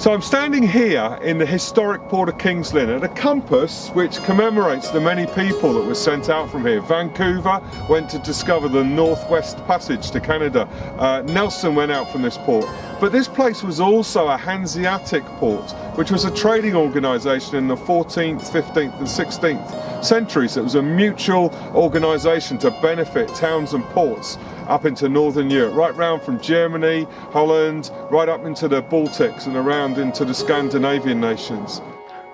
So I'm standing here in the historic port of King's Lynn at a campus which commemorates the many people that were sent out from here. Vancouver went to discover the Northwest Passage to Canada. Nelson went out from this port. But this place was also a Hanseatic port, which was a trading organisation in the 14th, 15th and 16th centuries. It was a mutual organisation to benefit towns and ports up into Northern Europe, right round from Germany, Holland, right up into the Baltics and around into the Scandinavian nations.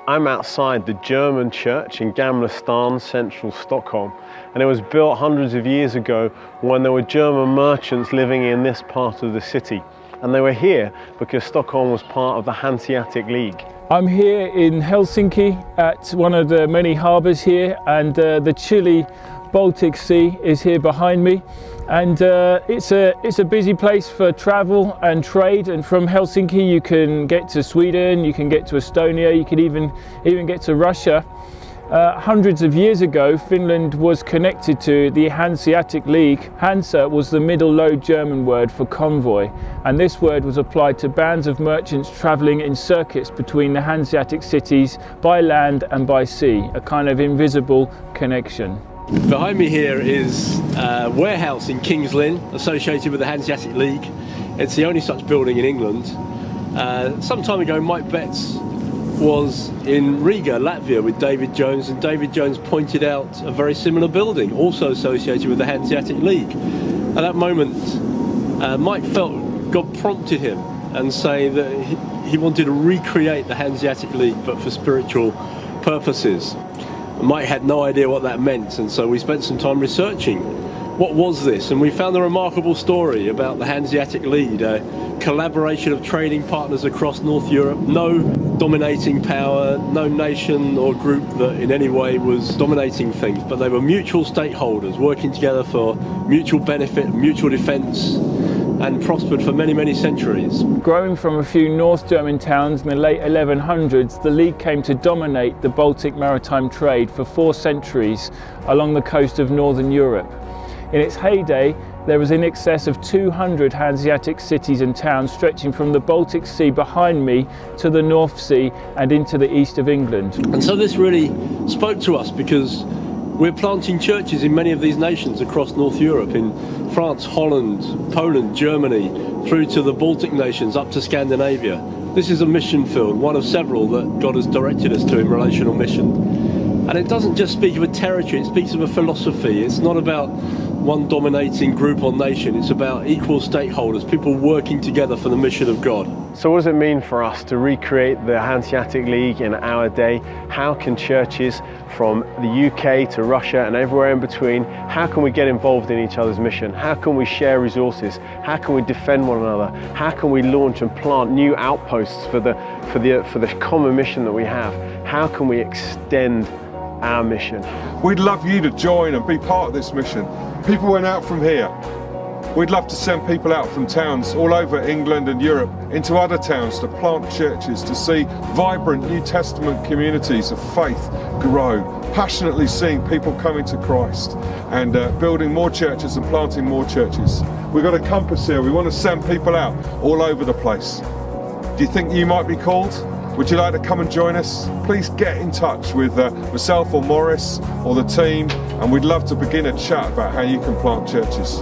I'm outside the German church in Gamla stan, central Stockholm, and it was built hundreds of years ago when there were German merchants living in this part of the city. And they were here because Stockholm was part of the Hanseatic League. I'm here in Helsinki at one of the many harbours here, and the chilly Baltic Sea is here behind me. And it's a busy place for travel and trade, and from Helsinki you can get to Sweden, you can get to Estonia, you can even get to Russia. Hundreds of years ago, Finland was connected to the Hanseatic League. Hansa was the Middle Low German word for convoy, and this word was applied to bands of merchants travelling in circuits between the Hanseatic cities by land and by sea, a kind of invisible connection. Behind me here is a warehouse in King's Lynn associated with the Hanseatic League. It's the only such building in England. Some time ago Mike Betts was in Riga, Latvia with David Jones, and David Jones pointed out a very similar building also associated with the Hanseatic League. At that moment Mike felt God prompted him and say that he wanted to recreate the Hanseatic League but for spiritual purposes. Mike had no idea what that meant, and so we spent some time researching what was this, and we found a remarkable story about the Hanseatic League, a collaboration of trading partners across North Europe. No dominating power, no nation or group that in any way was dominating things, but they were mutual stakeholders working together for mutual benefit, mutual defence, and prospered for many, many centuries. Growing from a few North German towns in the late 1100s, the League came to dominate the Baltic maritime trade for 4 centuries along the coast of Northern Europe. In its heyday, there was in excess of 200 Hanseatic cities and towns stretching from the Baltic Sea behind me to the North Sea and into the east of England. And so this really spoke to us because we're planting churches in many of these nations across North Europe, in France, Holland, Poland, Germany, through to the Baltic nations, up to Scandinavia. This is a mission field, one of several that God has directed us to in relational mission. And it doesn't just speak of a territory, it speaks of a philosophy. It's not about one dominating group or nation, it's about equal stakeholders, people working together for the mission of God. So what does it mean for us to recreate the Hanseatic League in our day? How can churches from the UK to Russia and everywhere in between, how can we get involved in each other's mission? How can we share resources? How can we defend one another? How can we launch and plant new outposts for the common mission that we have? How can we extend our mission? We'd love you to join and be part of this mission. People went out from here. We'd love to send people out from towns all over England and Europe into other towns to plant churches, to see vibrant New Testament communities of faith grow, passionately seeing people coming to Christ and building more churches and planting more churches. We've got a compass here. We want to send people out all over the place. Do you think you might be called? Would you like to come and join us? Please get in touch with myself or Morris or the team, and we'd love to begin a chat about how you can plant churches.